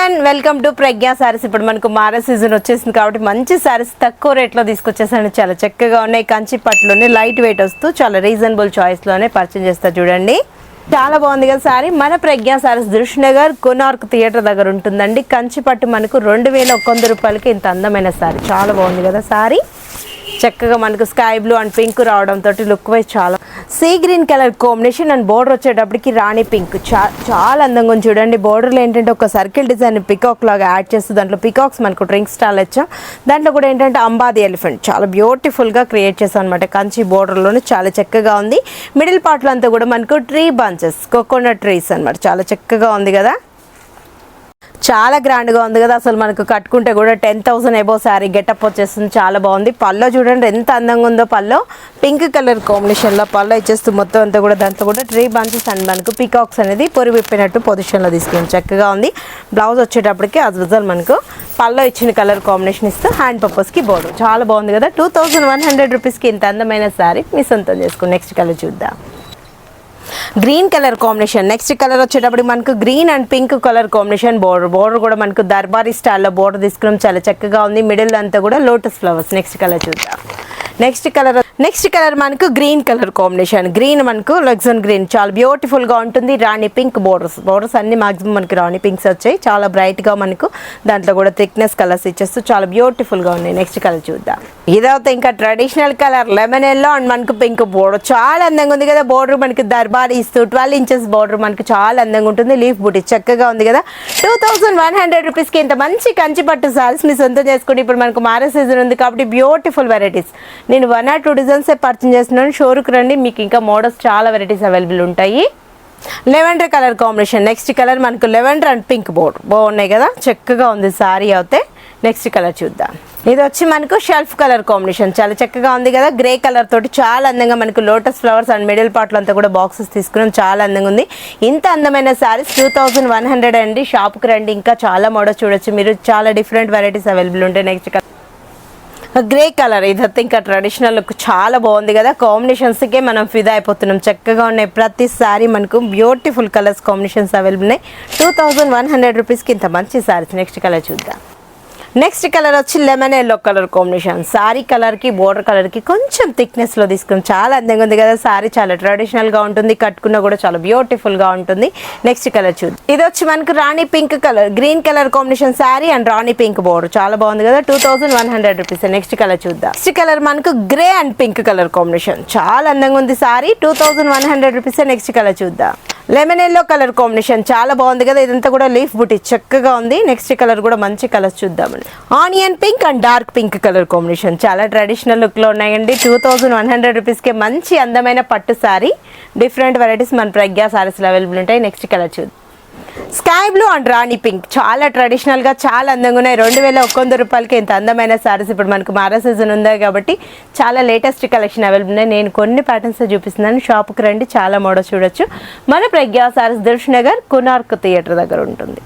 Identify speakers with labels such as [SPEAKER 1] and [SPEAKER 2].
[SPEAKER 1] Everyone welcome to ప్రజ్ఞా సారీస్. ఇప్పుడు మనకు మారే సీజన్ వచ్చేసింది కాబట్టి మంచి సారీస్ తక్కువ రేట్లో తీసుకొచ్చేసాను. చాలా చక్కగా ఉన్నాయి. కంచి పట్టులోనే లైట్ వెయిట్ వస్తూ చాలా రీజనబుల్ చాయిస్లోనే పర్చేజ్ చేస్తా చూడండి. చాలా బాగుంది కదా సారీ. మన ప్రజ్ఞా సారీస్ దిల్షుఖ్నగర్ కోనార్క్ థియేటర్ దగ్గర ఉంటుందండి. కంచి పట్టు మనకు 2100 రూపాయలకి ఇంత అందమైన సారీ. చాలా బాగుంది కదా సారీ. చక్కగా మనకు స్కై బ్లూ అండ్ పింక్ రావడంతో లుక్ వైజ్ చాలా sea green colour combination and border వచ్చేటప్పటికి రాణి పింక్ చాలా అందంగా ఉంది చూడండి. బోర్డర్లో ఏంటంటే ఒక సర్కిల్ డిజైన్ పికాక్ లాగా యాడ్ చేస్తూ దాంట్లో పికాక్స్ మనకు డ్రింక్ స్టాల్ వచ్చాం. దాంట్లో కూడా ఏంటంటే అంబాది ఎలిఫెంట్ చాలా బ్యూటిఫుల్గా క్రియేట్ చేస్తాం అనమాట. కంచి బోర్డర్లోనే చాలా చక్కగా ఉంది. మిడిల్ పార్ట్లో అంతా కూడా మనకు ట్రీ బంచెస్ కోకోనట్ ట్రీస్ అనమాట. చాలా చక్కగా ఉంది కదా. చాలా గ్రాండ్గా ఉంది కదా. అసలు మనకు కట్టుకుంటే కూడా 10,000 అబోవ్ శారీ గెటప్ వచ్చేస్తుంది. చాలా బాగుంది. పల్లో చూడండి ఎంత అందంగా ఉందో. పల్లో పింక్ కలర్ కాంబినేషన్లో పల్లో ఇచ్చేస్తూ మొత్తం అంతా కూడా దాంతో కూడా ట్రీ బంచెస్ అండ్ మనకు పికాక్స్ అనేది పొరి విప్పినట్టు పొజిషన్లో తీసుకుని చక్కగా ఉంది. బ్లౌజ్ వచ్చేటప్పటికి అది రిజల్ట్ మనకు పల్లో ఇచ్చిన కలర్ కాంబినేషన్ ఇస్తూ హ్యాండ్ పర్పస్కి బోర్డు చాలా బాగుంది కదా. 2100 రూపీస్కి ఇంత అందమైన శారీ మీ సొంతం చేసుకుని నెక్స్ట్ కలర్ చూద్దాం. Green colour combination. Next colour వచ్చేటప్పుడు మనకు green and pink colour combination border కూడా మనకు దర్బారీ స్టైల్లో బోర్డర్ తీసుకున్నాం. చాలా చక్కగా ఉంది. మిడిల్ అంతా కూడా లోటస్ ఫ్లవర్స్. నెక్స్ట్ కలర్ చూద్దాం. నెక్స్ట్ కలర్ మనకు గ్రీన్ కలర్ కాంబినేషన్. గ్రీన్ మనకు లగ్జన్ గ్రీన్ చాలా బ్యూటిఫుల్గా ఉంటుంది. రాణి పింక్ బోర్డర్స్ అన్ని మాక్సిమం మనకి రాణి పింక్స్ వచ్చాయి. చాలా బ్రైట్గా మనకు దాంట్లో కూడా థిక్నెస్ కలర్స్ ఇచ్చేస్తూ చాలా బ్యూటిఫుల్గా ఉన్నాయి. నెక్స్ట్ కలర్ చూద్దాం. ఇదైతే ఇంకా traditional colour lemon yellow and మనకు పింక్ బోర్డర్ చాలా అందంగా ఉంది కదా. బోర్డర్ మనకి దర్బారీ ఇస్తూ 12 ఇంచెస్ బోర్డర్ మనకు చాలా అందంగా ఉంటుంది. లీఫ్ బూటీ చక్కగా ఉంది కదా. 2100 రూపీస్కి ఇంత మంచి కంచి పట్టు సారీస్ మీ సొంతం చేసుకుంటే ఇప్పుడు మనకు మారే సీజన్ ఉంది కాబట్టి బ్యూటిఫుల్ వెరైటీస్ నేను 1 or 2 డిజైన్స్ పర్చేజ్ చేస్తున్నాను. షోరూకి రండి, మీకు ఇంకా మోడల్స్ చాలా వెరైటీస్ అవైలబుల్ ఉంటాయి. Lavender colour combination. Next colour మనకు లెవెండర్ అండ్ పింక్ బోర్డర్ బాగున్నాయి కదా. చక్కగా ఉంది సారీ అయితే. నెక్స్ట్ కలర్ చూద్దాం. ఇది వచ్చి మనకు షెల్ఫ్ కలర్ కాంబినేషన్ చాలా చక్కగా ఉంది కదా. గ్రే కలర్ తోటి చాలా అందంగా మనకు లోటస్ ఫ్లవర్స్ అండ్ మిడిల్ పార్ట్లో అంతా కూడా బాక్సెస్ తీసుకున్నాం. చాలా అందంగా ఉంది. ఇంత అందమైన సారీస్ 2100 అండి. షాప్కి రండి, ఇంకా చాలా మోడల్స్ చూడొచ్చు మీరు. చాలా డిఫరెంట్ వెరైటీస్ అవైలబుల్ ఉంటాయి. Next colour grey colour. ఇదైతే ఇంకా ట్రెడిషనల్ లుక్ చాలా బాగుంది కదా. కాంబినేషన్స్కే మనం ఫిదా అయిపోతున్నాం. చక్కగా ఉన్నాయి ప్రతి సారీ. మనకు బ్యూటిఫుల్ కలర్స్ కాంబినేషన్స్ అవైలబుల్ ఉన్నాయి. 2100 రూపీస్కి ఇంత మంచి సారీస్. నెక్స్ట్ కలర్ చూద్దాం. నెక్స్ట్ కలర్ వచ్చి lemon yellow colour combination. Sorry కలర్కి బోర్డర్ కలర్కి కొంచెం థిక్నెస్లో తీసుకున్నాం. చాలా అందంగా ఉంది కదా సారీ. చాలా ట్రెడిషనల్గా ఉంటుంది. కట్టుకున్నా కూడా చాలా బ్యూటిఫుల్గా ఉంటుంది. నెక్స్ట్ కలర్ చూద్దాం. ఇది వచ్చి మనకు rani pink colour green colour combination sari and rani pink border చాలా బాగుంది కదా. 2100 రూపీస్. నెక్స్ట్ కలర్ చూద్దాం. నెక్స్ట్ కలర్ మనకు grey and pink colour combination చాలా అందంగా ఉంది సారీ. 2100 రూపీస్. నెక్స్ట్ కలర్ చూద్దాం. లెమన్ ఎల్లో కలర్ కాంబినేషన్ చాలా బాగుంది కదా. ఇదంతా కూడా లీఫ్ బుటీ చక్కగా ఉంది. నెక్స్ట్ కలర్ కూడా మంచి కలర్స్ చూద్దామండి. Onion pink and dark pink colour combination చాలా ట్రెడిషనల్ లుక్లో ఉన్నాయండి. 2100 రూపీస్కే మంచి అందమైన పట్టు సారీ. డిఫరెంట్ వెరైటీస్ మన ప్రజ్ఞా సారీస్లో అవైలబుల్ ఉంటాయి. నెక్స్ట్ కలర్ చూద్దాం. Sky blue and rani pink చాలా ట్రెడిషనల్గా చాలా అందంగా ఉన్నాయి. 2100 రూపాయలకి ఇంత అందమైన సారీస్. ఇప్పుడు మనకు మారా సీజన్ ఉంది కాబట్టి చాలా లేటెస్ట్ కలెక్షన్ అవైలబుల్ ఉన్నాయి. నేను కొన్ని ప్యాటర్న్స్ చూపిస్తున్నాను. షాప్కి రండి, చాలా మోడల్స్ చూడొచ్చు. మన ప్రజ్ఞా సారీస్ దిల్షుఖ్నగర్ కోనార్క్ థియేటర్ దగ్గర ఉంటుంది.